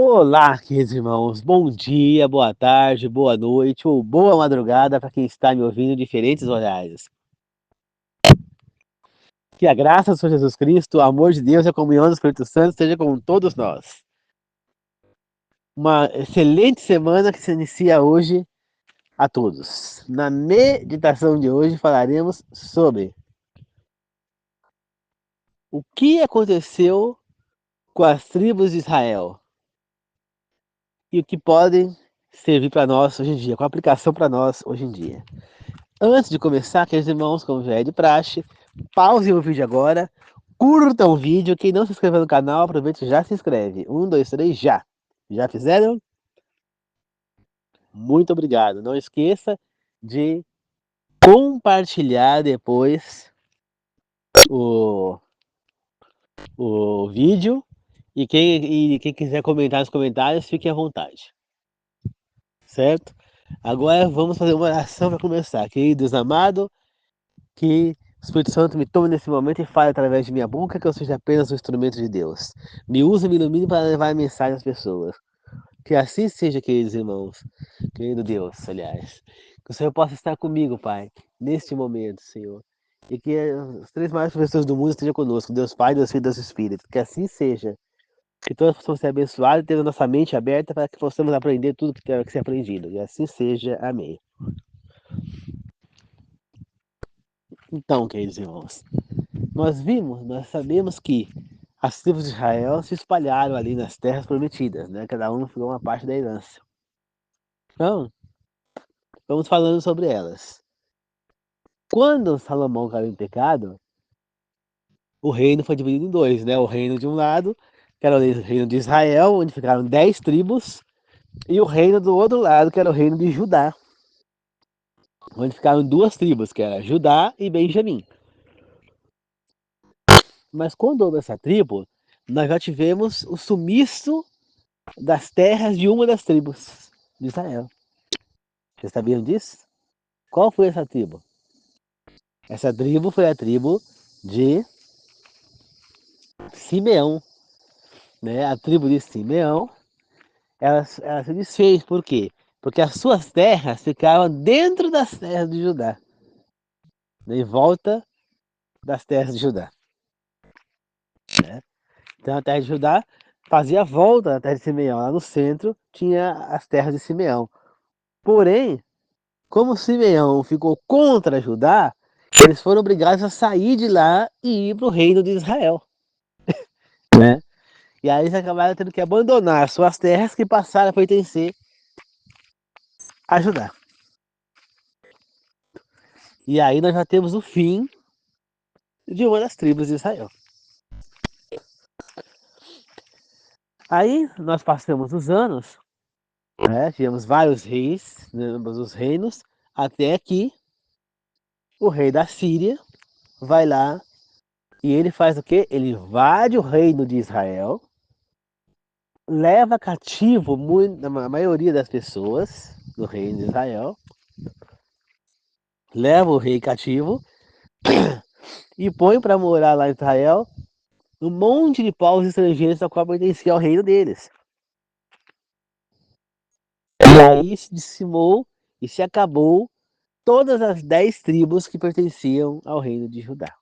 Olá, queridos irmãos. Bom dia, boa tarde, boa noite ou boa madrugada para quem está me ouvindo em diferentes horários. Que a graça do Senhor Jesus Cristo, o amor de Deus e a comunhão do Espírito Santo esteja com todos nós. Uma excelente semana que se inicia hoje a todos. Na meditação de hoje falaremos sobre o que aconteceu com as tribos de Israel e o que podem servir para nós hoje em dia, com aplicação para nós hoje em dia. Antes de começar, queridos irmãos, como já é de praxe, pausem o vídeo agora, curtam o vídeo. Quem não se inscreveu no canal, aproveite e já se inscreve. 1, 2, 3, já. Já fizeram? Muito obrigado. Não esqueça de compartilhar depois o, o vídeo. E quem quiser comentar nos comentários, fique à vontade. Certo? Agora vamos fazer uma oração para começar. Queridos amados, que o Espírito Santo me tome nesse momento e fale através de minha boca, que eu seja apenas um instrumento de Deus. Me use e me ilumine para levar a mensagem às pessoas. Que assim seja, queridos irmãos. Querido Deus, aliás. Que o Senhor possa estar comigo, Pai, neste momento, Senhor. E que as três maiores pessoas do mundo estejam conosco. Deus Pai, Deus Filho e Deus Espírito. Que assim seja. Que todos possamos ser abençoados e ter a nossa mente aberta para que possamos aprender tudo que tem que ser aprendido. E assim seja. Amém. Então, queridos irmãos, nós sabemos que as tribos de Israel se espalharam ali nas terras prometidas, né? Cada um ficou uma parte da herança. Então, vamos falando sobre elas. Quando Salomão caiu em pecado, o reino foi dividido em dois, né? O reino de um lado, que era o reino de Israel, onde ficaram 10 tribos, e o reino do outro lado, que era o reino de Judá, onde ficaram duas tribos, que era Judá e Benjamim. Mas quando houve essa tribo, nós já tivemos o sumiço das terras de uma das tribos de Israel. Vocês sabiam disso? Qual foi essa tribo? Essa tribo foi a tribo de Simeão, né? A tribo de Simeão, ela se desfez, por quê? Porque as suas terras ficavam dentro das terras de Judá, né? Em volta das terras de Judá, né? Então a terra de Judá fazia volta da terra de Simeão, lá no centro tinha as terras de Simeão. Porém, como Simeão ficou contra Judá, eles foram obrigados a sair de lá e ir para o reino de Israel, né? E aí eles acabaram tendo que abandonar suas terras que passaram a pertencer a Judá. E aí nós já temos o fim de uma das tribos de Israel. Aí nós passamos os anos, né? Tivemos vários reis, né, ambos os reinos, até que o rei da Síria vai lá e ele faz o quê? Ele invade o reino de Israel, leva cativo a maioria das pessoas do reino de Israel, leva o rei cativo e põe para morar lá em Israel um monte de povos estrangeiros a qual pertencia ao reino deles. E aí se dizimou e se acabou todas as 10 tribos que pertenciam ao reino de Judá.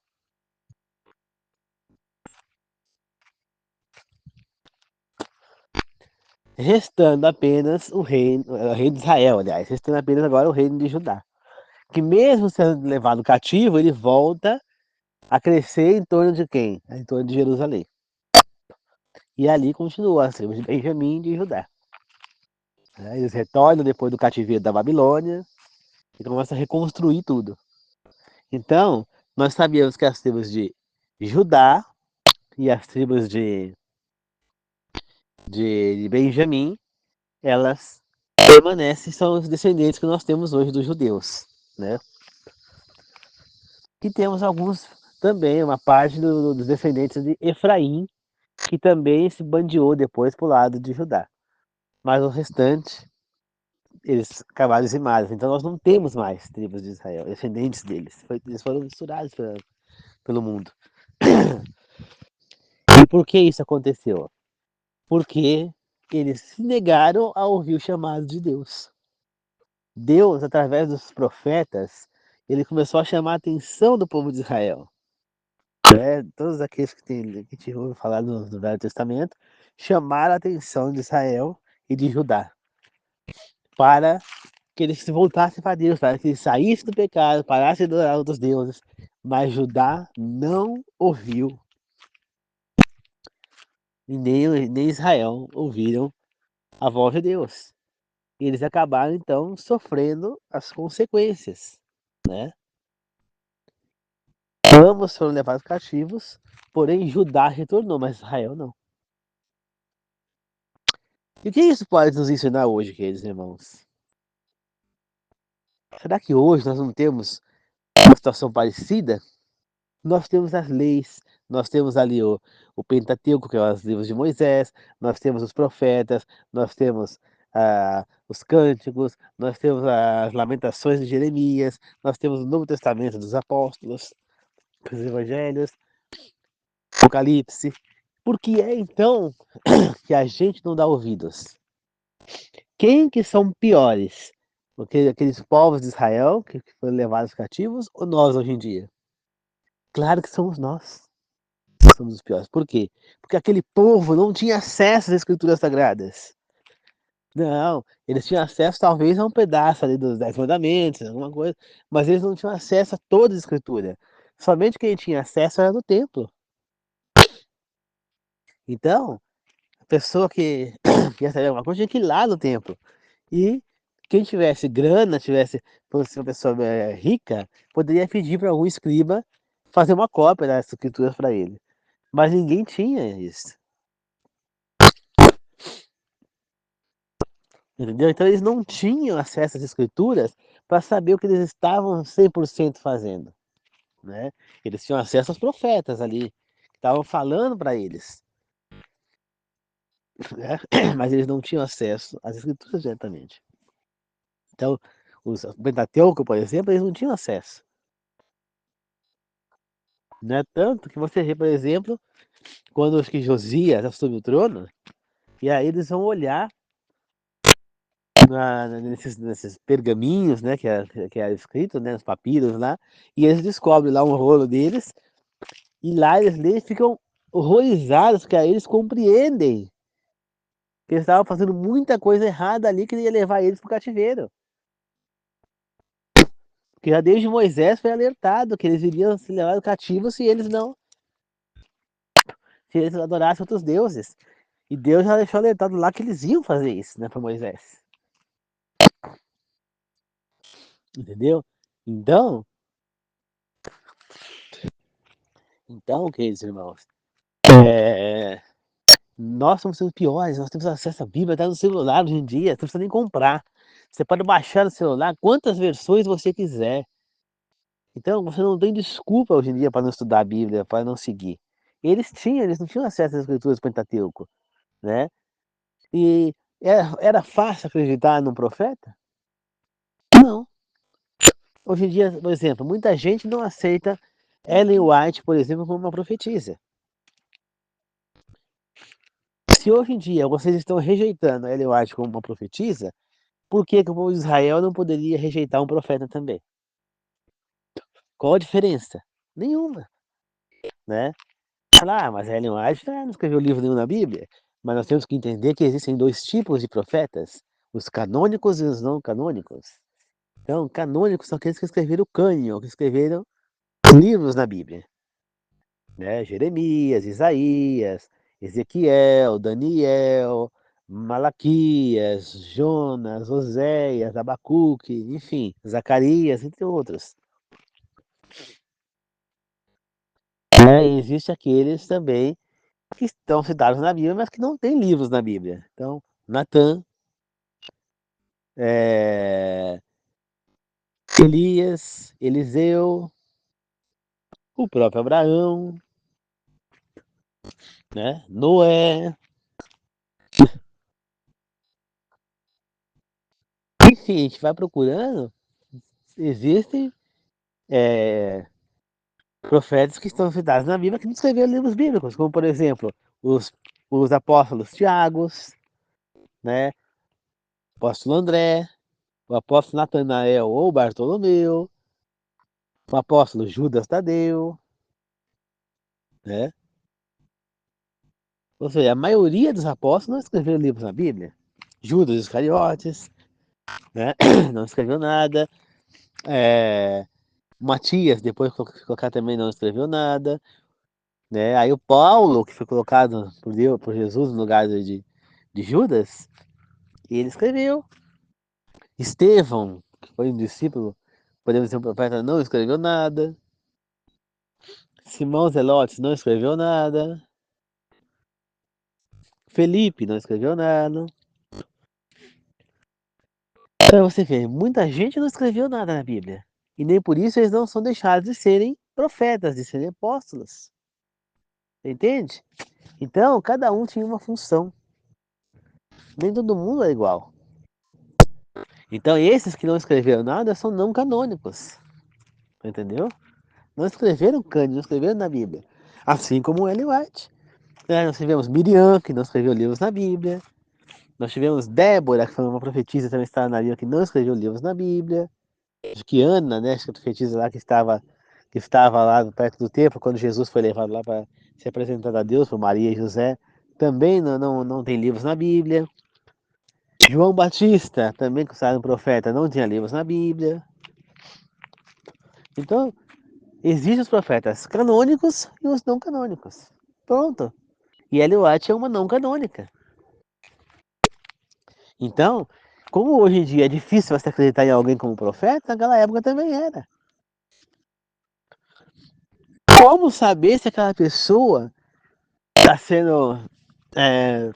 Restando apenas o reino de Israel, aliás, restando apenas agora o reino de Judá. Que mesmo sendo levado cativo, ele volta a crescer em torno de quem? Em torno de Jerusalém. E ali continua as tribos de Benjamim e de Judá. Eles retornam depois do cativeiro da Babilônia e começam a reconstruir tudo. Então, nós sabíamos que as tribos de Judá e as tribos de Benjamim, elas permanecem, são os descendentes que nós temos hoje dos judeus, né? E temos alguns também, uma parte dos descendentes de Efraim, que também se bandeou depois para o lado de Judá. Mas o restante, eles acabaram dizimados. Então nós não temos mais tribos de Israel, descendentes deles. Eles foram misturados pelo mundo. E por que isso aconteceu? Porque eles se negaram a ouvir o chamado de Deus. Deus, através dos profetas, ele começou a chamar a atenção do povo de Israel. Todos aqueles que te ouviram falar no Velho Testamento chamaram a atenção de Israel e de Judá para que eles se voltassem para Deus, para que eles saíssem do pecado, parassem de adorar outros deuses. Mas Judá não ouviu, e nem Israel ouviram a voz de Deus. E eles acabaram, então, sofrendo as consequências, né? Ambos foram levados cativos, porém Judá retornou, mas Israel não. E o que isso pode nos ensinar hoje, queridos irmãos? Será que hoje nós não temos uma situação parecida? Nós temos as leis, nós temos ali o Pentateuco, que é os livros de Moisés, nós temos os profetas, nós temos os cânticos, nós temos as lamentações de Jeremias, nós temos o Novo Testamento dos apóstolos, os evangelhos, Apocalipse. Por que é então que a gente não dá ouvidos? Quem que são piores? Porque aqueles povos de Israel que foram levados cativos ou nós hoje em dia? Claro que somos nós. Somos os piores. Por quê? Porque aquele povo não tinha acesso às escrituras sagradas. Não, eles tinham acesso talvez a um pedaço ali dos 10 mandamentos, alguma coisa, mas eles não tinham acesso a toda a escritura. Somente quem tinha acesso era no templo. Então, a pessoa que quer saber alguma coisa tinha que ir lá no templo. E quem tivesse grana, fosse uma pessoa rica, poderia pedir para algum escriba fazer uma cópia das escrituras para ele. Mas ninguém tinha isso. Entendeu? Então eles não tinham acesso às escrituras para saber o que eles estavam 100% fazendo, né? Eles tinham acesso aos profetas ali, que estavam falando para eles, né? Mas eles não tinham acesso às escrituras diretamente. Então, o Pentateuco, por exemplo, eles não tinham acesso. Né? Tanto que você vê, por exemplo, quando acho que Josias assume o trono, e aí eles vão olhar nesses pergaminhos, né, que é escrito, né, nos papiros lá, e eles descobrem lá um rolo deles, e lá eles leem e ficam horrorizados, porque aí eles compreendem que eles estavam fazendo muita coisa errada ali que ia levar eles para o cativeiro. Porque já desde Moisés foi alertado que eles iriam ser levados cativos se eles adorassem outros deuses. E Deus já deixou alertado lá que eles iam fazer isso, né, para Moisés. Entendeu? Então, queridos irmãos, nós somos os piores, nós temos acesso à Bíblia, está no celular hoje em dia, você não precisa nem comprar. Você pode baixar no celular quantas versões você quiser. Então, você não tem desculpa hoje em dia para não estudar a Bíblia, para não seguir. Eles não tinham acesso às escrituras do Pentateuco, né? E era fácil acreditar num profeta? Não. Hoje em dia, por exemplo, muita gente não aceita Ellen White, por exemplo, como uma profetisa. Se hoje em dia vocês estão rejeitando Ellen White como uma profetisa, por que que o povo de Israel não poderia rejeitar um profeta também? Qual a diferença? Nenhuma, né? Falar, mas Ellen White não escreveu livro nenhum na Bíblia. Mas nós temos que entender que existem dois tipos de profetas, os canônicos e os não canônicos. Então, canônicos são aqueles que escreveram o cânion, que escreveram livros na Bíblia, né? Jeremias, Isaías, Ezequiel, Daniel, Malaquias, Jonas, Oséias, Abacuque, enfim, Zacarias, entre outros. E existe aqueles também que estão citados na Bíblia, mas que não têm livros na Bíblia. Então, Natã, Elias, Eliseu, o próprio Abraão, né? Noé, enfim, a gente vai procurando, existem profetas que estão citados na Bíblia que não escreveram livros bíblicos, como por exemplo, os apóstolos Tiago, né? O apóstolo André, o apóstolo Natanael ou Bartolomeu, o apóstolo Judas Tadeu, né? Ou seja, a maioria dos apóstolos não escreveram livros na Bíblia. Judas Iscariotes, né? Não escreveu nada. Matias, depois colocar também, não escreveu nada, né? Aí o Paulo, que foi colocado por Deus, por Jesus no lugar de Judas, ele escreveu. Estevão, que foi um discípulo, podemos dizer um profeta, não escreveu nada. Simão Zelotes não escreveu nada. Felipe não escreveu nada. Então você vê, muita gente não escreveu nada na Bíblia. E nem por isso eles não são deixados de serem profetas, de serem apóstolos. Entende? Então, cada um tinha uma função. Nem todo mundo é igual. Então, esses que não escreveram nada são não canônicos. Entendeu? Não escreveram cânone, não escreveram na Bíblia. Assim como Ellen White. Nós tivemos Miriam, que não escreveu livros na Bíblia. Nós tivemos Débora, que foi uma profetisa também estava na Bíblia, que não escreveu livros na Bíblia. Acho que Ana, né, acho que a profetisa lá que estava lá perto do templo, quando Jesus foi levado lá para se apresentar a Deus, por Maria e José, também não tem livros na Bíblia. João Batista, também considerado um profeta, não tinha livros na Bíblia. Então, existem os profetas canônicos e os não canônicos. Pronto. E Ellen White é uma não canônica. Então, como hoje em dia é difícil você acreditar em alguém como profeta, naquela época também era. Como saber se aquela pessoa está sendo é,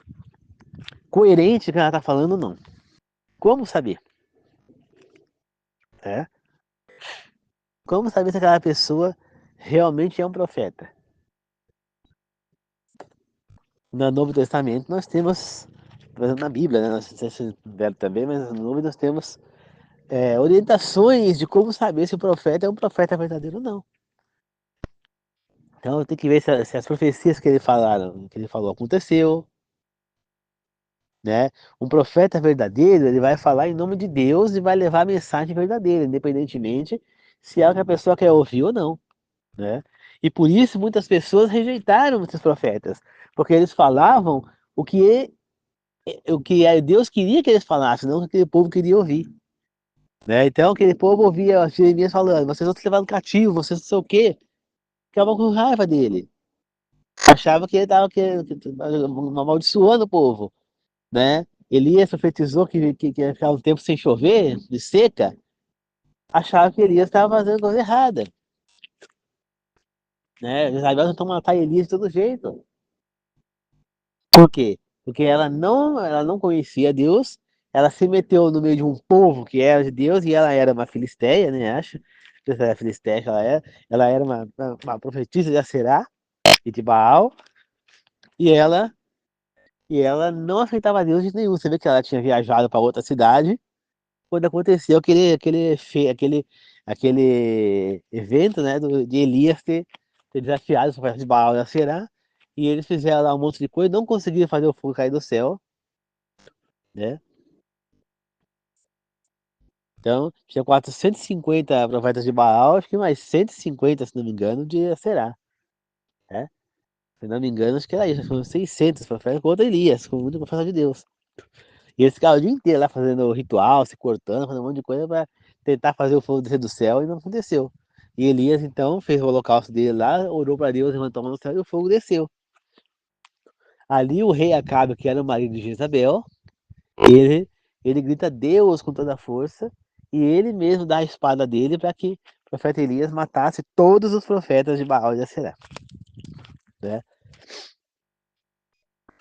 coerente com o que ela está falando ou não? Como saber? É? Como saber se aquela pessoa realmente é um profeta? No Novo Testamento nós temos, por exemplo, na Bíblia, né? Não sei se é velho também, mas no Novo nós temos orientações de como saber se o profeta é um profeta verdadeiro ou não. Então tem que ver se as profecias que ele falaram, que ele falou, aconteceu, né? Um profeta verdadeiro, ele vai falar em nome de Deus e vai levar a mensagem verdadeira, independentemente se é o que a pessoa quer ouvir ou não, né? E por isso muitas pessoas rejeitaram esses profetas, porque eles falavam o que Deus queria que eles falassem, não o que aquele povo queria ouvir, né? Então aquele povo ouvia Jeremias falando, vocês vão ser levados cativo, vocês não sei o quê, ficavam com raiva dele, achava que ele estava amaldiçoando o povo, né? Elias profetizou que ia ficar um tempo sem chover, de seca, achava que Elias estava fazendo coisa errada, né? Isabel tentou matar Elias de todo jeito. Por quê? Porque ela não conhecia Deus, ela se meteu no meio de um povo que era de Deus e ela era uma filisteia, né? Acho. Não sei se era filisteia que ela era uma profetisa de Aserá e de Baal, e ela não aceitava Deus de jeito nenhum. Você vê que ela tinha viajado para outra cidade quando aconteceu aquele evento, né, de Elias ter desafiado os profetas de Baal e Aserá, e eles fizeram lá um monte de coisa, não conseguiram fazer o fogo cair do céu, né? Então, tinha 450 profetas de Baal, acho que mais 150, se não me engano, de Aserá, né? Se não me engano, acho que era isso, foram 600 profetas contra Elias, com muito profeta de Deus. E eles ficaram o dia inteiro lá fazendo ritual, se cortando, fazendo um monte de coisa para tentar fazer o fogo descer do céu e não aconteceu. E Elias então fez o holocausto dele lá, orou para Deus, levantou a mão no céu e o fogo desceu. Ali o rei Acabe, que era o marido de Jezabel, ele, ele grita Deus com toda a força e ele mesmo dá a espada dele para que o profeta Elias matasse todos os profetas de Baal e de Aserá, né?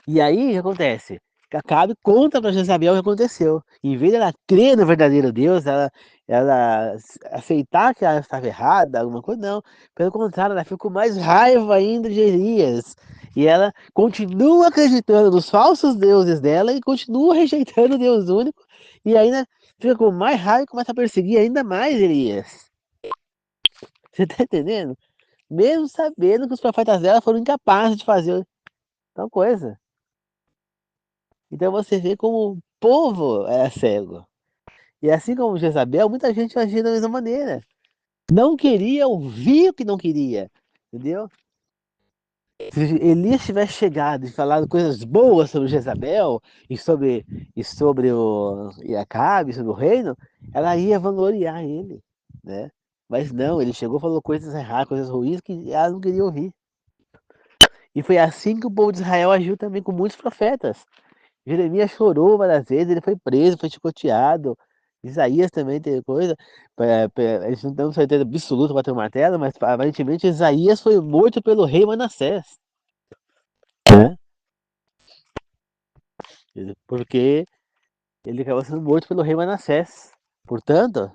E aí o que acontece? Que Acabe conta para Jezabel o que aconteceu. Em vez dela crer no verdadeiro Deus, ela aceitar que ela estava errada, alguma coisa, não. Pelo contrário, ela fica com mais raiva ainda de Elias. E ela continua acreditando nos falsos deuses dela e continua rejeitando o Deus único. E ainda fica com mais raiva e começa a perseguir ainda mais Elias. Você tá entendendo? Mesmo sabendo que os profetas dela foram incapazes de fazer tal coisa. Então você vê como o povo era cego. E assim como Jezabel, muita gente agia da mesma maneira. Não queria ouvir o que não queria, entendeu? Se Elias tivesse chegado e falado coisas boas sobre Jezabel e Acabe, sobre o reino, ela ia vangloriar ele, né? Mas não, ele chegou e falou coisas erradas, coisas ruins que ela não queria ouvir. E foi assim que o povo de Israel agiu também com muitos profetas. Jeremias chorou várias vezes, ele foi preso, foi chicoteado. Isaías também teve coisa. Eles não têm certeza absoluta para ter um martelo, mas aparentemente Isaías foi morto pelo rei Manassés, né? Porque ele acabou sendo morto pelo rei Manassés. Portanto,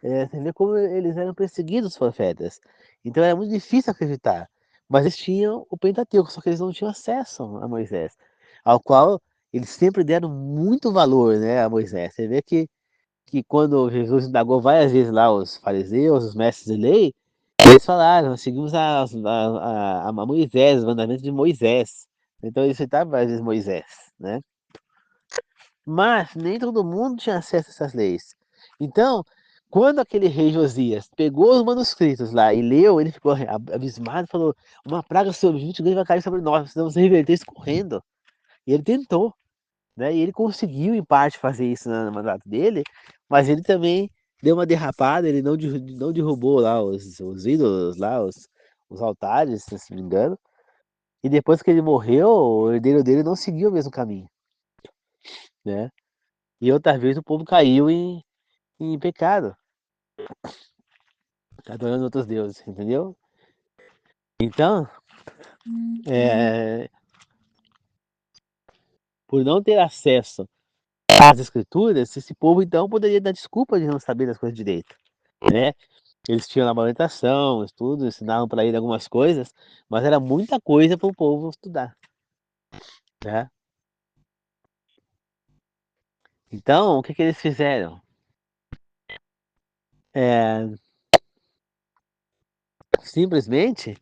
você vê como eles eram perseguidos, os profetas. Então era muito difícil acreditar. Mas eles tinham o Pentateuco, só que eles não tinham acesso a Moisés, ao qual eles sempre deram muito valor, né, a Moisés. Você vê que quando Jesus indagou várias vezes lá os fariseus, os mestres de lei, eles falaram, nós seguimos a Moisés, os mandamentos de Moisés. Então eles citavam várias vezes Moisés, né? Mas nem todo mundo tinha acesso a essas leis. Então, quando aquele rei Josias pegou os manuscritos lá e leu, ele ficou abismado e falou: uma praga sobre 20 grande vai cair sobre nós, precisamos reverter isso correndo. E ele tentou, né? E ele conseguiu, em parte, fazer isso no mandato dele, mas ele também deu uma derrapada, ele não derrubou lá os ídolos, lá, os altares, se não me engano. E depois que ele morreu, o herdeiro dele não seguiu o mesmo caminho, né? E outra vez o povo caiu em pecado, adorando outros deuses, entendeu? Então, é, por não ter acesso às escrituras, esse povo então poderia dar desculpa de não saber das coisas direito, né? Eles tinham lá uma orientação, estudo, ensinavam para ele algumas coisas, mas era muita coisa para o povo estudar, né? Então, o que que eles fizeram? É, simplesmente,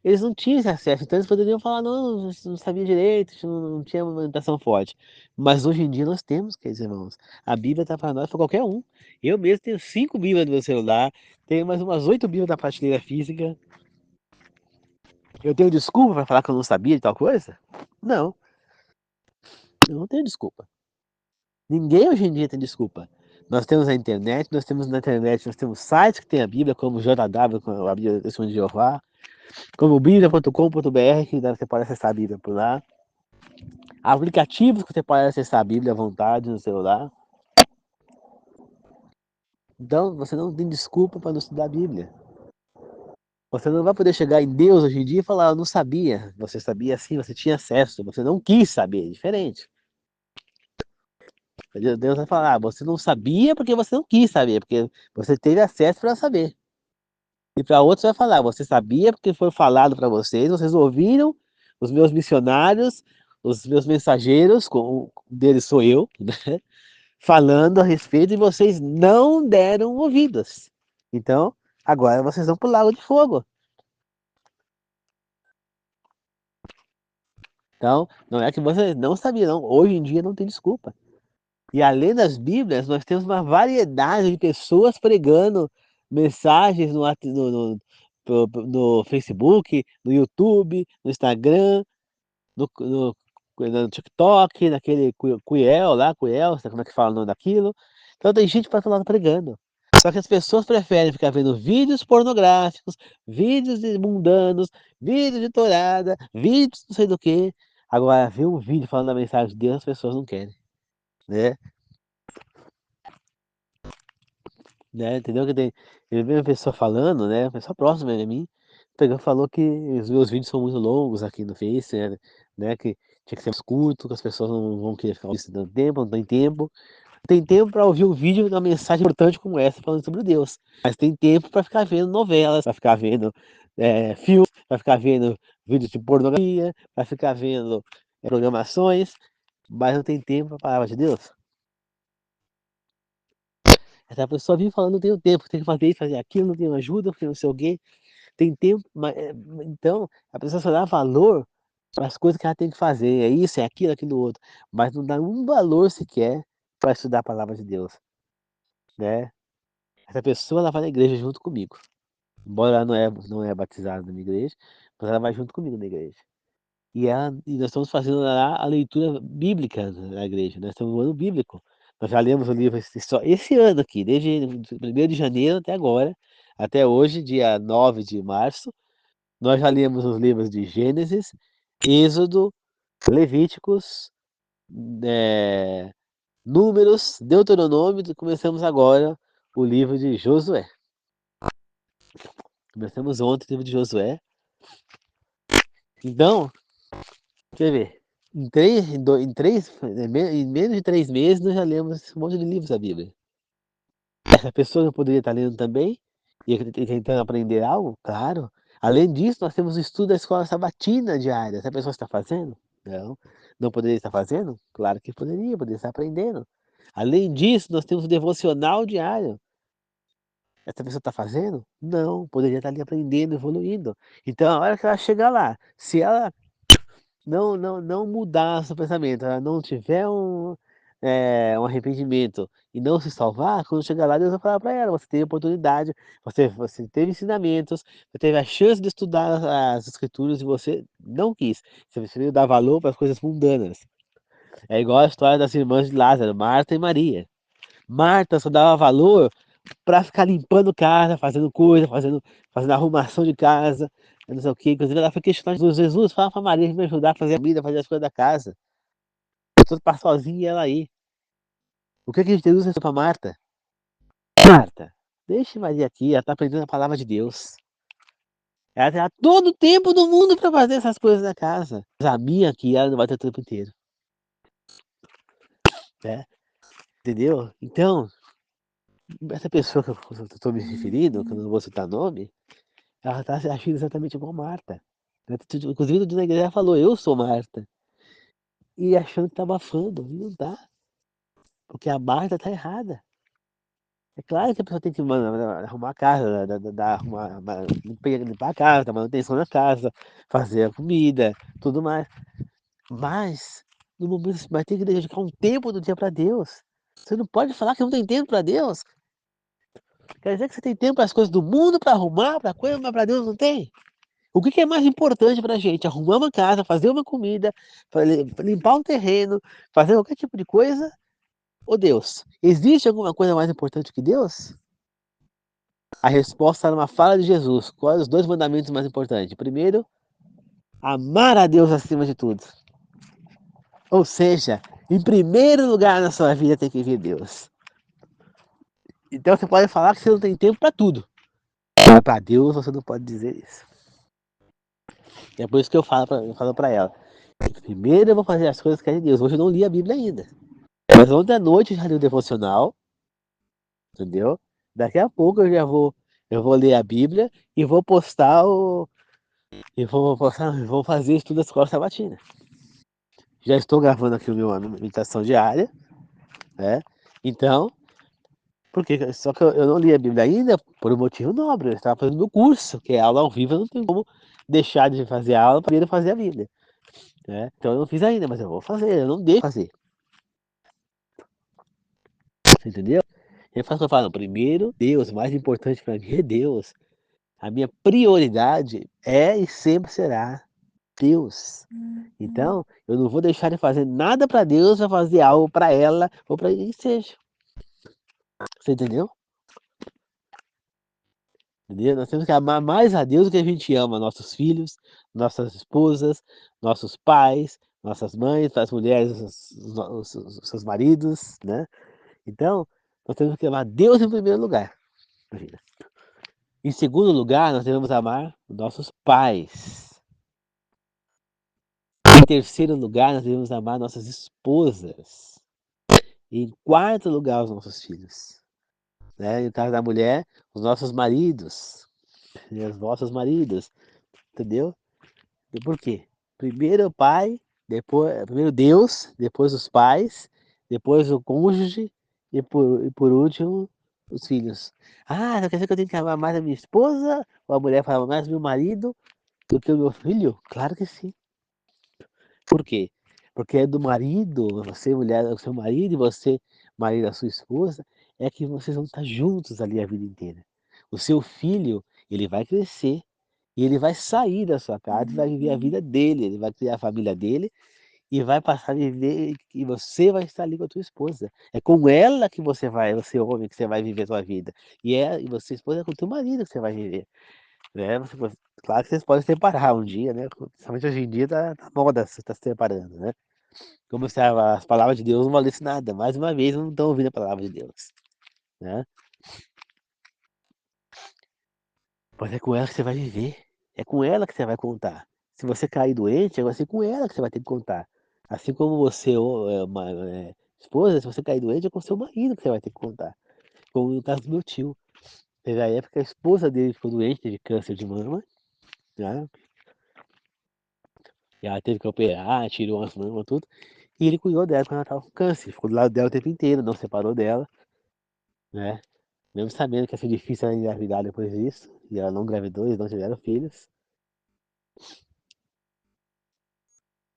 eles não tinham esse acesso, então eles poderiam falar, não, não sabia direito, não tinha uma orientação forte. Mas hoje em dia nós temos, queridos irmãos, a Bíblia está para nós, para qualquer um. Eu mesmo tenho 5 Bíblias no meu celular, tenho mais umas 8 Bíblias da prateleira física. Eu tenho desculpa para falar que eu não sabia de tal coisa? Não, eu não tenho desculpa. Ninguém hoje em dia tem desculpa. Nós temos a internet, nós temos na internet, nós temos sites que tem a Bíblia, como o JW, com a Bíblia do Testemunho de Jeová, como o bíblia.com.br, que você pode acessar a Bíblia por lá. Aplicativos que você pode acessar a Bíblia à vontade no celular. Então, você não tem desculpa para não estudar a Bíblia. Você não vai poder chegar em Deus hoje em dia e falar, eu não sabia. Você sabia sim, você tinha acesso, você não quis saber, é diferente. Deus vai falar, você não sabia porque você não quis saber, porque você teve acesso para saber. E para outros vai falar, você sabia porque foi falado para vocês ouviram os meus missionários, os meus mensageiros, com deles sou eu, né? Falando a respeito e vocês não deram ouvidos. Então, agora vocês vão pro lago de fogo. Então, não é que você não sabia, não. Hoje em dia não tem desculpa. E além das Bíblias, nós temos uma variedade de pessoas pregando mensagens no Facebook, no YouTube, no Instagram, no TikTok, naquele Cuiel lá, Cuiel, sabe como é que fala o nome daquilo? Então tem gente para falar pregando. Só que as pessoas preferem ficar vendo vídeos pornográficos, vídeos mundanos, vídeos de tourada, vídeos não sei do que. Agora, ver um vídeo falando da mensagem de Deus, as pessoas não querem, né? Entendeu? Que tem, eu vi uma pessoa falando, né? Uma pessoa próxima de mim, pegou, falou que os meus vídeos são muito longos aqui no Face, né? Que tinha que ser mais curto, que as pessoas não vão querer ficar dando tempo, não tem tempo. Tem tempo para ouvir um vídeo de uma mensagem importante como essa, falando sobre Deus. Mas tem tempo para ficar vendo novelas, para ficar vendo filmes, para ficar vendo vídeos de pornografia, para ficar vendo programações, mas não tem tempo para a palavra de Deus. Essa pessoa vive falando, não tenho tempo, tem que fazer isso, fazer aquilo, não tenho ajuda, porque não sei o quê. Tem tempo, mas, então a pessoa só dá valor as coisas que ela tem que fazer, é isso, é aquilo, aquilo outro, mas não dá um valor sequer para estudar a palavra de Deus, né. Essa pessoa ela vai na igreja junto comigo, embora ela não é batizada na minha igreja, mas ela vai junto comigo na igreja. E nós estamos fazendo lá a leitura bíblica na igreja, nós estamos no ano bíblico. Nós já lemos o livro só esse ano aqui, desde 1º de janeiro até agora, até hoje, dia 9 de março, nós já lemos os livros de Gênesis, Êxodo, Levíticos, eh, Números, Deuteronômio e começamos agora o livro de Josué. Começamos ontem o livro de Josué. Então, você vê, em menos de 3 meses nós já lemos um monte de livros da Bíblia. Essa pessoa não poderia estar lendo também? E tentando aprender algo? Claro. Além disso, nós temos o estudo da escola sabatina diária. Essa pessoa está fazendo? Não. Não poderia estar fazendo? Claro que poderia estar aprendendo. Além disso, nós temos o devocional diário. Essa pessoa está fazendo? Não, poderia estar ali aprendendo, evoluindo. Então, a hora que ela chegar lá, se ela não mudar seu pensamento, ela não tiver um arrependimento e não se salvar, quando chegar lá, Deus vai falar para ela: "Você teve oportunidade, você teve ensinamentos, você teve a chance de estudar as escrituras e você não quis. Você preferiu dar valor para as coisas mundanas". É igual a história das irmãs de Lázaro, Marta e Maria. Marta só dava valor para ficar limpando casa, fazendo coisa, fazendo arrumação de casa, não sei o quê. Inclusive ela foi questionar Jesus: "Fala pra Maria me ajudar a fazer a comida, fazer as coisas da casa. Eu tô pra sozinha e ela aí". O que que Jesus disse pra Marta? "Marta, deixe Maria aqui, ela tá aprendendo a palavra de Deus. Ela terá todo o tempo do mundo para fazer essas coisas da casa. Mas a minha aqui, ela não vai ter o tempo inteiro", né, entendeu? Então, essa pessoa que eu tô me referindo, que eu não vou citar nome, ela tá se agindo exatamente igual Marta. Inclusive, o na igreja ela falou: "Eu sou Marta", e achando que tá abafando, e não tá, porque a Marta tá errada. É claro que a pessoa tem que arrumar a casa, arrumar, limpar a casa, dar manutenção na casa, fazer a comida, tudo mais. Mas, no momento você vai ter que dedicar um tempo do dia para Deus. Você não pode falar que não tem tempo para Deus. Quer dizer que você tem tempo para as coisas do mundo, para arrumar, para coisa, mas para Deus não tem? O que que é mais importante pra gente? Arrumar uma casa, fazer uma comida, limpar um terreno, fazer qualquer tipo de coisa, ou Deus? Existe alguma coisa mais importante que Deus? A resposta está numa fala de Jesus. Quais os 2 mandamentos mais importantes? Primeiro, amar a Deus acima de tudo. Ou seja, em primeiro lugar na sua vida tem que vir Deus. Então você pode falar que você não tem tempo para tudo, mas para Deus você não pode dizer isso. É por isso que eu falo para ela: "Primeiro eu vou fazer as coisas que é de Deus". Hoje eu não li a Bíblia ainda. Mas ontem à noite eu já li o devocional, entendeu? Daqui a pouco eu vou ler a Bíblia e vou postar o vou fazer estudo da escola sabatina. Já estou gravando aqui o meu a minha meditação diária, né, então, porque só que eu não li a Bíblia ainda por um motivo nobre, eu estava fazendo meu curso, que é aula ao vivo, eu não tenho como deixar de fazer a aula para poder fazer a Bíblia, né. Então eu não fiz ainda, mas eu vou fazer, eu não deixo de fazer, você entendeu? Eu faço eu falo: "Primeiro Deus, o mais importante para mim é Deus". A minha prioridade é e sempre será Deus. Então, eu não vou deixar de fazer nada para Deus pra fazer algo para ela ou para quem seja. Você entendeu? Entendeu? Nós temos que amar mais a Deus do que a gente ama nossos filhos, nossas esposas, nossos pais, nossas mães, as mulheres, os seus maridos, né. Então, nós temos que amar Deus em primeiro lugar, imagina. Em segundo lugar, nós devemos amar nossos pais. Em terceiro lugar, nós devemos amar nossas esposas. E em quarto lugar, os nossos filhos, né. No caso da mulher, os nossos maridos, e os vossos maridos, entendeu? E por quê? Primeiro o pai, primeiro Deus, depois os pais, depois o cônjuge e por último, os filhos. Ah, então quer dizer que eu tenho que amar mais a minha esposa ou a mulher fala mais meu marido do que o meu filho? Claro que sim. Por quê? Porque é do marido, você mulher é o seu marido e você, marido da sua esposa, é que vocês vão estar juntos ali a vida inteira. O seu filho, ele vai crescer, e ele vai sair da sua casa e vai viver a vida dele, ele vai criar a família dele e vai passar a viver e você vai estar ali com a tua esposa. É com ela que você homem, que você vai viver a tua vida. E você esposa é com o teu marido que você vai viver, né. Claro que vocês podem separar um dia, né, principalmente hoje em dia tá moda você tá se separando, né. Como se as palavras de Deus não valessem nada, mais uma vez não estão ouvindo a palavra de Deus, né. Mas é com ela que você vai viver, é com ela que você vai contar. Se você cair doente, vai ser com ela que você vai ter que contar. Assim como você esposa, se você cair doente, é com seu marido que você vai ter que contar. Como no caso do meu tio, teve a época que a esposa dele ficou doente, teve câncer de mama, né, e ela teve que operar, tirou as mamas, tudo, e ele cuidou dela quando ela estava com câncer, ficou do lado dela o tempo inteiro, não separou dela, né, mesmo sabendo que ia ser difícil ela engravidar depois disso, e ela não engravidou, eles não tiveram filhos.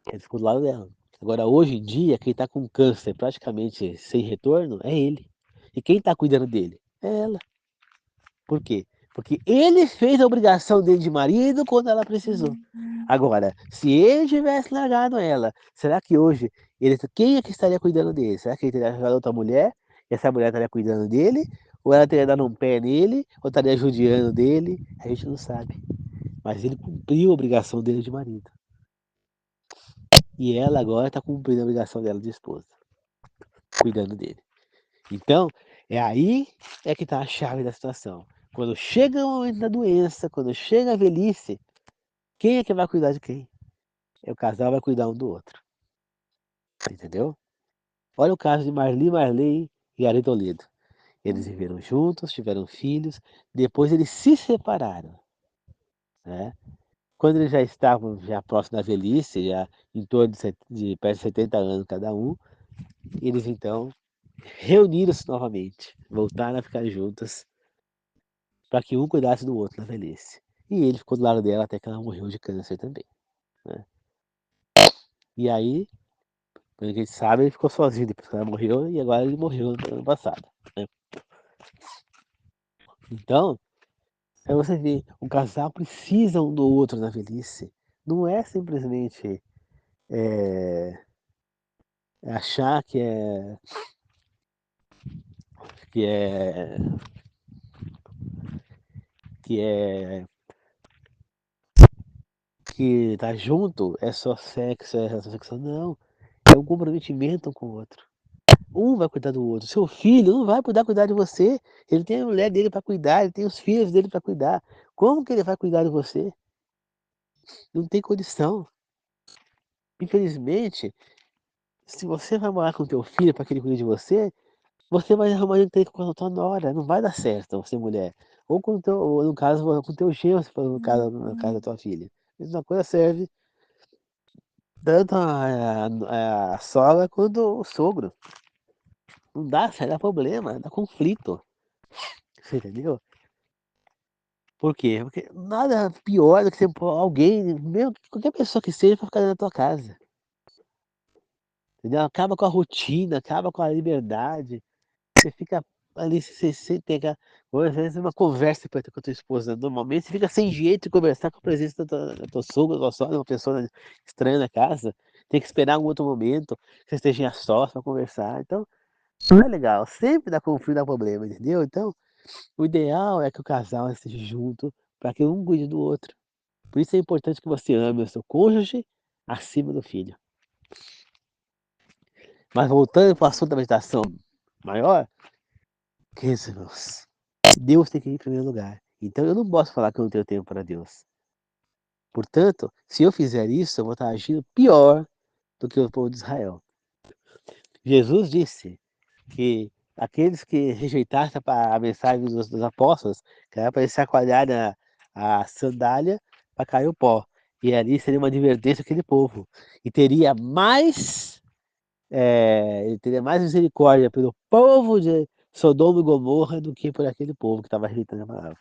Ele ficou do lado dela. Agora, hoje em dia, quem tá com câncer praticamente sem retorno é ele. E quem tá cuidando dele? É ela. Por quê? Porque ele fez a obrigação dele de marido quando ela precisou. Agora, se ele tivesse largado ela, será que hoje quem é que estaria cuidando dele? Será que ele teria arranjado outra mulher? E essa mulher estaria cuidando dele? Ou ela teria dado um pé nele? Ou estaria judiando dele? A gente não sabe. Mas ele cumpriu a obrigação dele de marido. E ela agora está cumprindo a obrigação dela de esposa, cuidando dele. Então, é que está a chave da situação. Quando chega o momento da doença, quando chega a velhice, quem é que vai cuidar de quem? O casal vai cuidar um do outro, entendeu? Olha o caso de Marli e Ari Toledo. Eles viveram juntos, tiveram filhos, depois eles se separaram, né? Quando eles já estavam já próximos da velhice, já em torno de perto de 70 anos cada um, eles então reuniram-se novamente, voltaram a ficar juntas, para que um cuidasse do outro na velhice. E ele ficou do lado dela até que ela morreu de câncer também, né. E aí, pelo que a gente sabe, ele ficou sozinho depois que ela morreu e agora ele morreu no ano passado, né. Então, pra você ver, um casal precisa um do outro na velhice. Não é simplesmente, eh, achar que é que é que tá junto é só sexo, é relação sexual, não, é um comprometimento um com o outro. Um vai cuidar do outro. Seu filho não vai poder cuidar de você. Ele tem a mulher dele para cuidar, ele tem os filhos dele para cuidar. Como que ele vai cuidar de você? Não tem condição. Infelizmente, se você vai morar com teu filho para que ele cuide de você, você vai arrumar um encrenca com a tua nora, não vai dar certo, você mulher. Ou no caso, com teu genro, se for no caso da tua filha. A mesma coisa serve tanto a sogra quanto o sogro. Não dá certo, dá problema, dá conflito. Você entendeu? Por quê? Porque nada pior do que você pôr alguém, mesmo qualquer pessoa que seja, pra ficar dentro da tua casa, entendeu? Acaba com a rotina, acaba com a liberdade, você fica ali, você tem aquela ou às vezes uma conversa pra ter com a tua esposa, normalmente você fica sem jeito de conversar com a presença da tua sogra, da tua sogra, uma pessoa estranha na casa, tem que esperar um outro momento, que vocês estejam a sós pra conversar, então, não é legal, sempre dá conflito, dá problema, entendeu? Então, o ideal é que o casal esteja junto, para que um cuide do outro. Por isso é importante que você ame o seu cônjuge acima do filho. Mas voltando para o assunto da meditação maior, queridos irmãos, Deus tem que ir em primeiro lugar. Então eu não posso falar que eu não tenho tempo para Deus. Portanto, se eu fizer isso, eu vou estar agindo pior do que o povo de Israel. Jesus disse que aqueles que rejeitassem a mensagem dos apóstolos, que era para eles chacoalharem a sandália para cair o pó. E ali seria uma advertência àquele povo. E teria mais ele teria mais misericórdia pelo povo de Sodoma e Gomorra do que por aquele povo que estava rejeitando a palavra.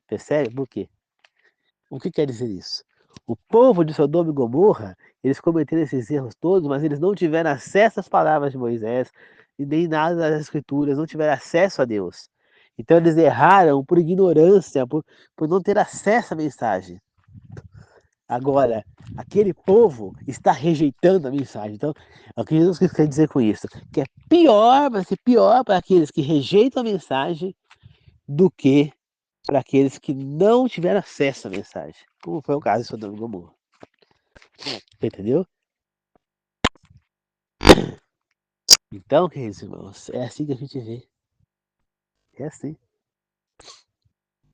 Percebe? Por quê? O que quer dizer isso? O povo de Sodoma e Gomorra, eles cometeram esses erros todos, mas eles não tiveram acesso às palavras de Moisés e nem nada das escrituras, não tiveram acesso a Deus. Então eles erraram por ignorância, por não ter acesso à mensagem. Agora, aquele povo está rejeitando a mensagem. Então, o que Jesus quer dizer com isso? Que é pior, vai ser pior para aqueles que rejeitam a mensagem do que para aqueles que não tiveram acesso à mensagem. Como foi o caso de Sodoma e Gomorra. Entendeu? Então, queridos irmãos, é assim que a gente vê. É assim.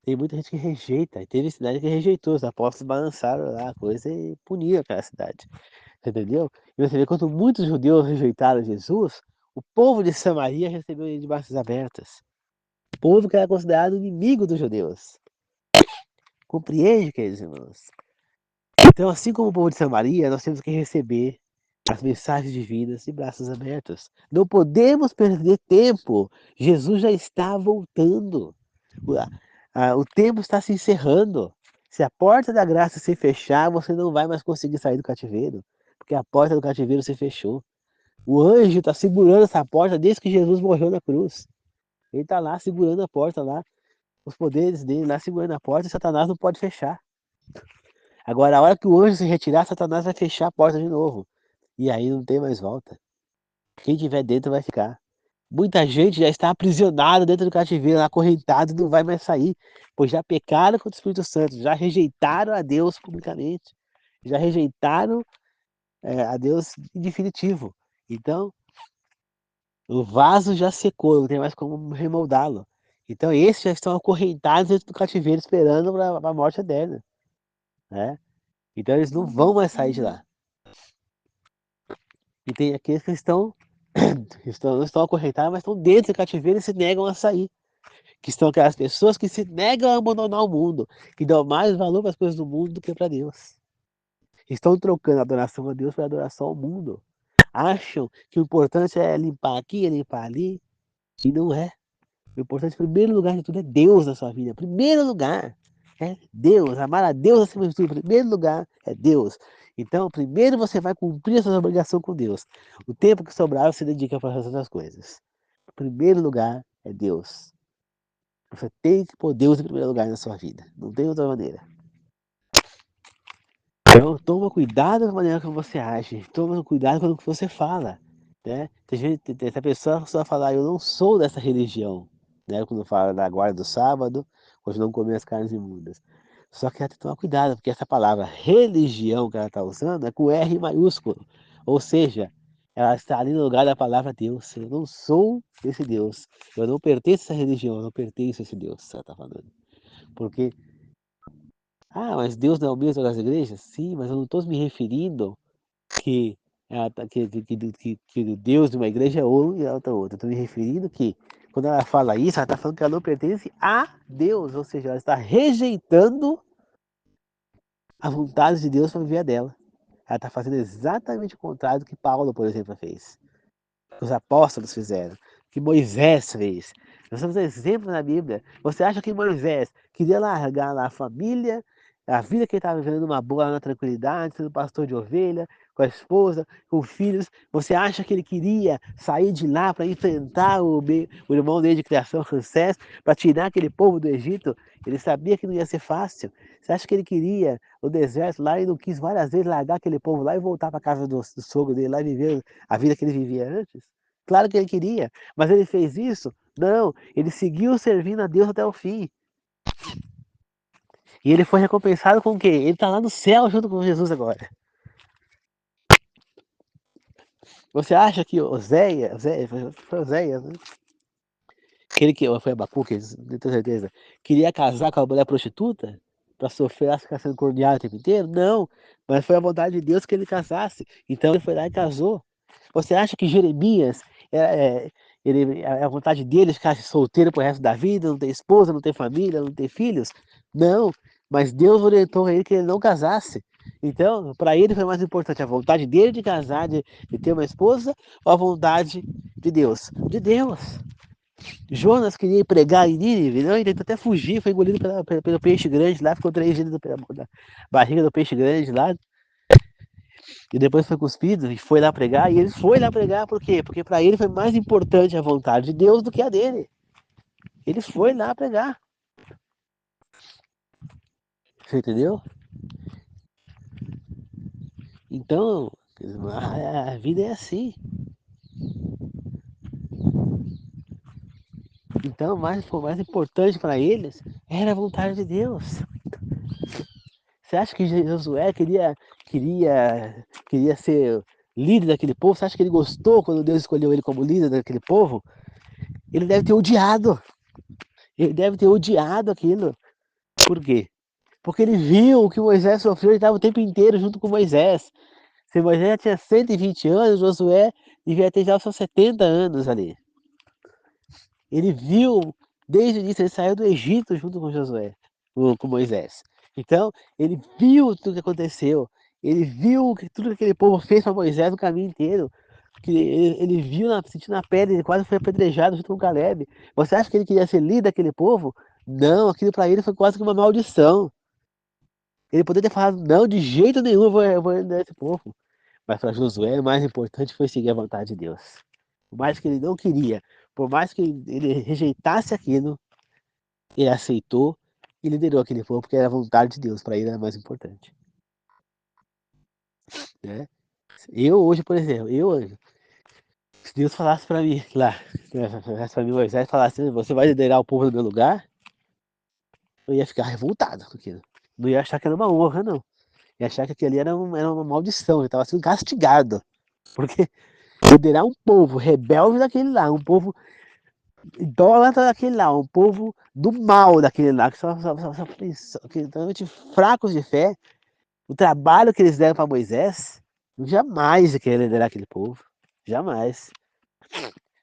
Tem muita gente que rejeita. E teve cidade que rejeitou. Os apóstolos balançaram lá a coisa e puniram aquela cidade. Entendeu? E você vê, quando muitos judeus rejeitaram Jesus, o povo de Samaria recebeu ele de braços abertas. O povo que era considerado inimigo dos judeus. Compreende, queridos irmãos? Então, assim como o povo de Samaria, nós temos que receber as mensagens divinas de braços abertos. Não podemos perder tempo. Jesus já está voltando. O tempo está se encerrando. Se a porta da graça se fechar, você não vai mais conseguir sair do cativeiro, porque a porta do cativeiro se fechou. O anjo está segurando essa porta desde que Jesus morreu na cruz. Ele está lá segurando a porta lá, os poderes dele lá segurando a porta, e Satanás não pode fechar. Agora, a hora que o anjo se retirar, Satanás vai fechar a porta de novo. E aí não tem mais volta. Quem tiver dentro vai ficar. Muita gente já está aprisionada dentro do cativeiro, acorrentado, e não vai mais sair, pois já pecaram contra o Espírito Santo, já rejeitaram a Deus publicamente, já rejeitaram a Deus em definitivo. Então, o vaso já secou, não tem mais como remoldá-lo. Então, esses já estão acorrentados dentro do cativeiro, esperando para a morte eterna. Né? Então, eles não vão mais sair de lá. E tem aqueles que não estão acorrentados, mas estão dentro do cativeiro e se negam a sair. Que são aquelas pessoas que se negam a abandonar o mundo, que dão mais valor para as coisas do mundo do que para Deus. Estão trocando a adoração a Deus pela adoração ao mundo. Acham que o importante é limpar aqui, é limpar ali, e não é. O importante, em primeiro lugar de tudo, é Deus na sua vida. Em primeiro lugar é Deus. Amar a Deus acima de tudo. Em primeiro lugar é Deus. Então, primeiro você vai cumprir a sua obrigação com Deus. O tempo que sobrar, você dedica para as outras coisas. Em primeiro lugar é Deus. Você tem que pôr Deus em primeiro lugar na sua vida. Não tem outra maneira. Então, toma cuidado com a maneira como você age. Toma cuidado com o que você fala. Né? Tem gente, essa pessoa só falar, eu não sou dessa religião. Né? Quando fala da guarda do sábado, hoje não comer as carnes imundas. Só que ela tem que tomar cuidado, porque essa palavra religião que ela está usando é com R maiúsculo. Ou seja, ela está ali no lugar da palavra Deus. Eu não sou esse Deus. Eu não pertenço a essa religião, eu não pertenço a esse Deus, ela está falando. Porque, mas Deus não é o mesmo das igrejas? Sim, mas eu não estou me referindo que, que o Deus de uma igreja é um e a outra outra. Estou me referindo que, quando ela fala isso, ela está falando que ela não pertence a Deus, ou seja, ela está rejeitando a vontade de Deus para viver a dela. Ela está fazendo exatamente o contrário do que Paulo, por exemplo, fez. Que os apóstolos fizeram, que Moisés fez. Nós temos exemplos na Bíblia. Você acha que Moisés queria largar lá a família, a vida que ele estava vivendo numa boa, na tranquilidade, sendo pastor de ovelha, com a esposa, com filhos? Você acha que ele queria sair de lá para enfrentar o irmão dele de criação, Ramsés, para tirar aquele povo do Egito? Ele sabia que não ia ser fácil. Você acha que ele queria o deserto lá e não quis várias vezes largar aquele povo lá e voltar para a casa do sogro dele lá e viver a vida que ele vivia antes? Claro que ele queria, mas ele fez isso? Não, ele seguiu servindo a Deus até o fim. E ele foi recompensado com o quê? Ele está lá no céu junto com Jesus agora. Você acha que Oséias, foi Oséias, né? Aquele que foi Abacuque, não tenho certeza, queria casar com a mulher prostituta para sofrer, ficar sendo corneado o tempo inteiro? Não, mas foi a vontade de Deus que ele casasse. Então ele foi lá e casou. Você acha que Jeremias, é a vontade dele ficar solteiro pro resto da vida, não ter esposa, não ter família, não ter filhos? Não, mas Deus orientou a ele que ele não casasse. Então, para ele foi mais importante a vontade dele de casar, de ter uma esposa, ou a vontade de Deus? De Deus. Jonas queria ir pregar em Nínive, não, ele tentou até fugir, foi engolido pelo peixe grande lá, ficou 3 dias na barriga do peixe grande lá, e depois foi cuspido e foi lá pregar, e ele foi lá pregar por quê? Porque para ele foi mais importante a vontade de Deus do que a dele. Ele foi lá pregar. Você entendeu? Então, a vida é assim. Então, o mais importante para eles era a vontade de Deus. Você acha que Josué queria ser líder daquele povo? Você acha que ele gostou quando Deus escolheu ele como líder daquele povo? Ele deve ter odiado. Ele deve ter odiado aquilo. Por quê? Porque ele viu o que Moisés sofreu, ele estava o tempo inteiro junto com Moisés. Se Moisés já tinha 120 anos, Josué devia ter já os seus 70 anos ali. Ele viu, desde o início, ele saiu do Egito junto com Josué, com Moisés. Então, ele viu tudo que aconteceu. Ele viu tudo que aquele povo fez para Moisés no caminho inteiro. Que ele viu, sentiu na pele, ele quase foi apedrejado junto com Caleb. Você acha que ele queria ser líder daquele povo? Não, aquilo para ele foi quase que uma maldição. Ele poderia ter falado, não, de jeito nenhum eu vou liderar esse povo. Mas para Josué, o mais importante foi seguir a vontade de Deus. Por mais que ele não queria, por mais que ele rejeitasse aquilo, ele aceitou e liderou aquele povo, porque era a vontade de Deus, para ele era mais importante. Né? Eu hoje, por exemplo, se Deus falasse para mim lá, falasse para mim, Moisés, falasse, você vai liderar o povo no meu lugar, eu ia ficar revoltado com aquilo. Não ia achar que era uma honra, não. Ia achar que aquilo ali era uma maldição, eu estava sendo castigado. Porque liderar um povo rebelde daquele lá, um povo idólatra daquele lá, um povo do mal daquele lá, que que totalmente fracos de fé, o trabalho que eles deram para Moisés, jamais eu queria liderar aquele povo, jamais.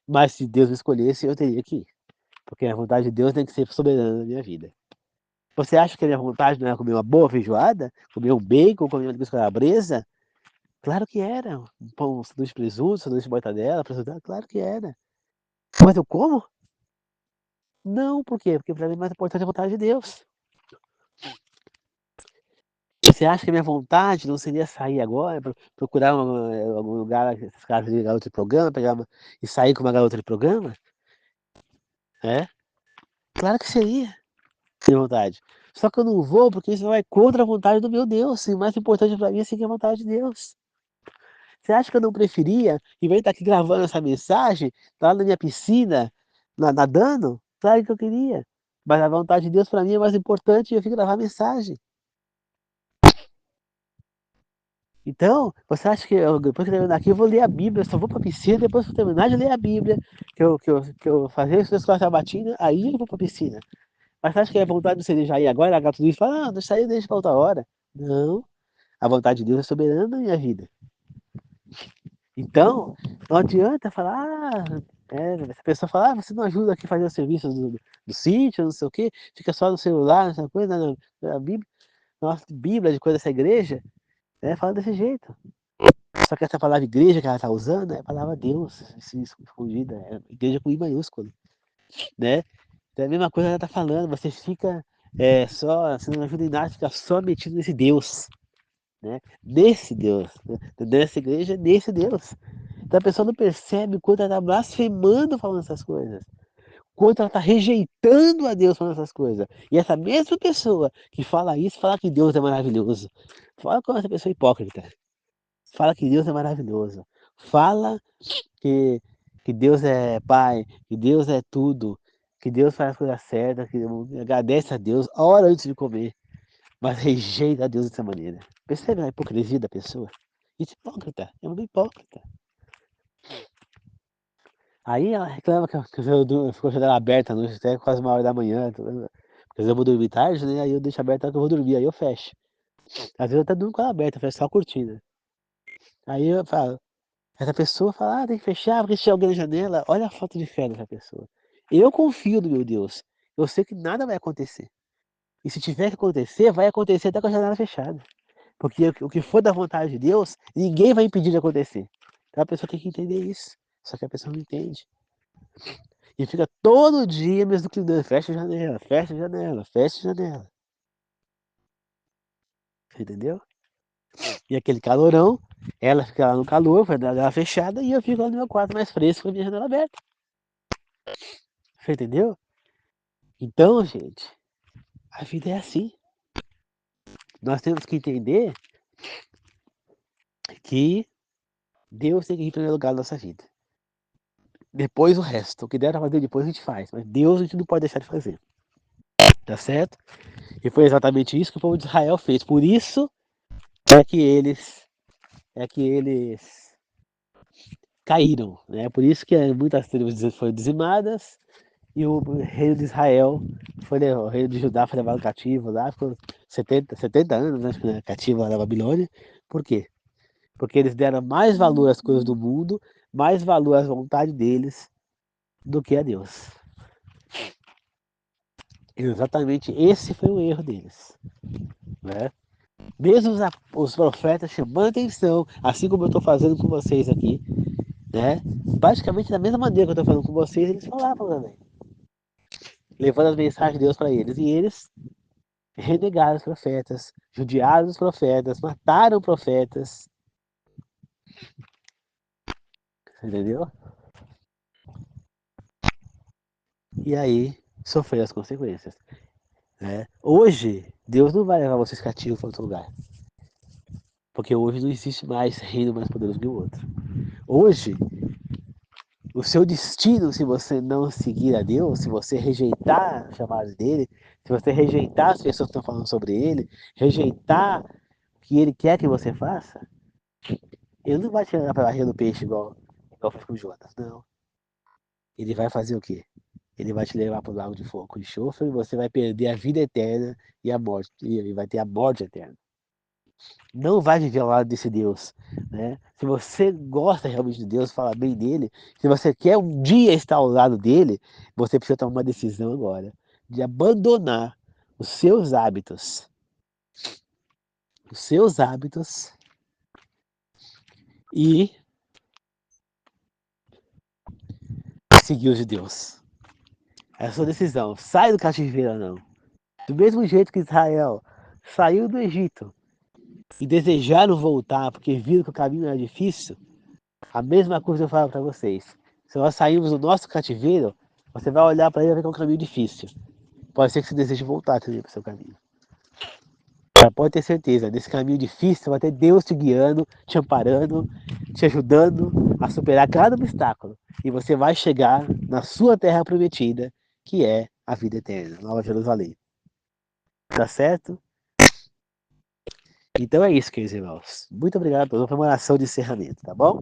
Mas se Deus me escolhesse, eu teria que ir, porque a vontade de Deus tem que ser soberana na minha vida. Você acha que a minha vontade não era comer uma boa feijoada? Comer um bacon, comer uma linguiça calabresa? Claro que era. Um pão, um sanduíche de presunto, sanduíche de mortadela, presunto, claro que era. Mas eu como? Não, por quê? Porque para mim é mais importante a vontade de Deus. Você acha que a minha vontade não seria sair agora, procurar algum lugar, essas casas de garota de programa, e sair com uma garota de programa? É? Claro que seria, minha vontade. Só que eu não vou porque isso vai contra a vontade do meu Deus. E o mais importante para mim é seguir a vontade de Deus. Você acha que eu não preferia, em vez de estar aqui gravando essa mensagem, estar lá na minha piscina, nadando? Claro que eu queria. Mas a vontade de Deus para mim é mais importante e eu fico gravar a mensagem. Então, você acha que depois que eu terminar aqui, eu vou ler a Bíblia, eu só vou para a piscina, depois que eu terminar de ler a Bíblia, que eu fazer isso na escola sabatina, aí eu vou para a piscina. Mas você acha que a vontade do CD já ir agora, largar tudo isso e falar, deixa aí, deixa para outra hora? Não, a vontade de Deus é soberana na minha vida. Então, não adianta falar, essa pessoa fala, você não ajuda aqui a fazer os serviços do sítio, não sei o quê, fica só no celular, essa coisa, na Bíblia, nossa, Bíblia de coisa dessa igreja, fala desse jeito. Só que essa palavra igreja que ela está usando é a palavra Deus, escondida, é igreja com I maiúsculo, né? Então é a mesma coisa que ela está falando, você fica você não ajuda em nada, fica só metido nesse Deus, né? Nesse Deus, né? Nessa igreja, nesse Deus. Então a pessoa não percebe o quanto ela está blasfemando falando essas coisas, o quanto ela está rejeitando a Deus falando essas coisas. E essa mesma pessoa que fala isso, fala que Deus é maravilhoso. Fala como essa pessoa é hipócrita. Fala que Deus é maravilhoso. Fala que, que Deus é Pai, que Deus é tudo, que Deus faz as coisas certas, que agradece a Deus, ora antes de comer, mas rejeita a Deus dessa maneira. Percebe a hipocrisia da pessoa? Isso é hipócrita, é uma hipócrita. Aí ela reclama que ficou janela aberta à noite, até quase 1 hora da manhã. Porque eu vou dormir tarde, né? Aí eu deixo aberta que eu vou dormir, aí eu fecho. Às vezes eu até durmo com ela aberta, fecho só a cortina. Aí eu falo, essa pessoa fala, tem que fechar, porque se tiver alguém na janela, olha a falta de fé dessa pessoa. Eu confio no meu Deus. Eu sei que nada vai acontecer. E se tiver que acontecer, vai acontecer até com a janela fechada. Porque o que for da vontade de Deus, ninguém vai impedir de acontecer. Então a pessoa tem que entender isso. Só que a pessoa não entende. E fica todo dia mesmo inclinando, fecha a janela, fecha a janela, fecha a janela. Entendeu? E aquele calorão, ela fica lá no calor, com a janela fechada, e eu fico lá no meu quarto mais fresco com a minha janela aberta. Você entendeu? Então, gente, a vida é assim. Nós temos que entender que Deus tem que ir em primeiro lugar na nossa vida. Depois o resto. O que der pra fazer depois a gente faz. Mas Deus a gente não pode deixar de fazer. Tá certo? E foi exatamente isso que o povo de Israel fez. Por isso é que eles caíram, né? Por isso que muitas tribos foram dizimadas e o reino de Israel o reino de Judá foi levado cativo lá, ficou 70 anos, né, cativo lá na Babilônia. Por quê? Porque eles deram mais valor às coisas do mundo, mais valor às vontades deles do que a Deus. E exatamente esse foi o erro deles, né? Mesmo os profetas chamando atenção, assim como eu estou fazendo com vocês aqui, né? Praticamente da mesma maneira que eu estou falando com vocês, eles falavam também, levando as mensagens de Deus para eles. E eles renegaram os profetas, judiaram os profetas, mataram profetas, entendeu? E aí sofreram as consequências, né? Hoje, Deus não vai levar vocês cativos para outro lugar, porque hoje não existe mais reino mais poderoso que o outro. Hoje, o seu destino, se você não seguir a Deus, se você rejeitar a chamada dele, se você rejeitar as pessoas que estão falando sobre ele, rejeitar o que ele quer que você faça, ele não vai te levar para a barriga do peixe igual fez com o Jonas, não. Ele vai fazer o quê? Ele vai te levar para o lago de fogo e enxofre e você vai perder a vida eterna e a morte, e vai ter a morte eterna. Não vai viver ao lado desse Deus, né? Se você gosta realmente de Deus, fala bem dele, se você quer um dia estar ao lado dele, você precisa tomar uma decisão agora de abandonar os seus hábitos e seguir os de Deus. É a sua decisão. Sai do cativeiro ou não. Do mesmo jeito que Israel saiu do Egito e desejaram voltar porque viram que o caminho era difícil, a mesma coisa eu falo para vocês. Se nós sairmos do nosso cativeiro, você vai olhar para ele e vai ver que é um caminho difícil. Pode ser que você deseje voltar também para o seu caminho. Mas pode ter certeza, nesse caminho difícil vai ter Deus te guiando, te amparando, te ajudando a superar cada obstáculo. E você vai chegar na sua terra prometida, que é a vida eterna, Nova Jerusalém. Tá certo? Então é isso, queridos irmãos. Muito obrigado a todos. Foi uma oração de encerramento, tá bom?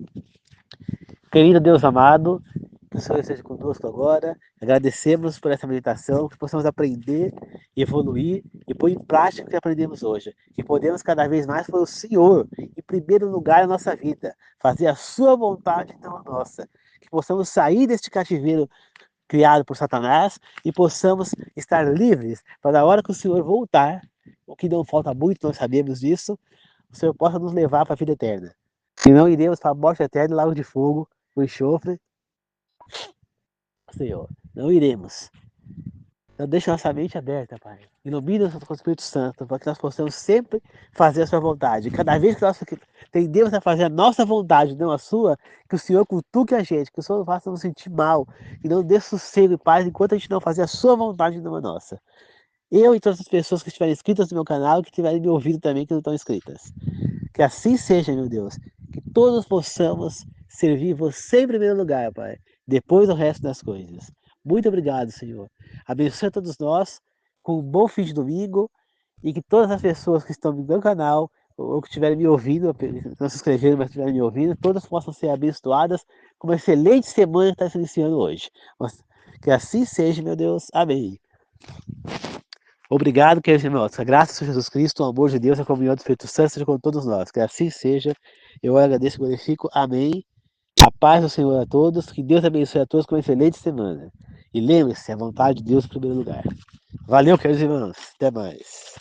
Querido Deus amado, que o Senhor esteja conosco agora. Agradecemos por essa meditação, que possamos aprender, evoluir e pôr em prática o que aprendemos hoje. Que podemos cada vez mais pôr o Senhor em primeiro lugar na nossa vida, fazer a sua vontade e não a nossa. Que possamos sair deste cativeiro criado por Satanás e possamos estar livres para a hora que o Senhor voltar, o que não falta muito, nós sabemos disso, o Senhor possa nos levar para a vida eterna. E não iremos para a morte eterna e lago de fogo, o enxofre, Senhor, não iremos. Então deixa nossa mente aberta, Pai. Ilumina-nos com o Espírito Santo, para que nós possamos sempre fazer a sua vontade. Cada vez que nós tendemos a fazer a nossa vontade, não a sua, que o Senhor cutuque a gente, que o Senhor não faça nos sentir mal, e não dê sossego e paz enquanto a gente não fazer a sua vontade, não a nossa. Eu e todas as pessoas que estiverem inscritas no meu canal, que estiverem me ouvindo também, que não estão inscritas. Que assim seja, meu Deus. Que todos possamos servir você em primeiro lugar, Pai. Depois o resto das coisas. Muito obrigado, Senhor. Abençoe a todos nós com um bom fim de domingo e que todas as pessoas que estão no meu canal ou que estiverem me ouvindo, não se inscreveram, mas estiverem me ouvindo, todas possam ser abençoadas com uma excelente semana que está se iniciando hoje. Que assim seja, meu Deus. Amém. Obrigado, queridos irmãos. Que a graça de Jesus Cristo, o amor de Deus e a comunhão do Espírito Santo seja com todos nós. Que assim seja. Eu agradeço e glorifico. Amém. A paz do Senhor a todos. Que Deus abençoe a todos com uma excelente semana. E lembre-se, a vontade de Deus em primeiro lugar. Valeu, queridos irmãos. Até mais.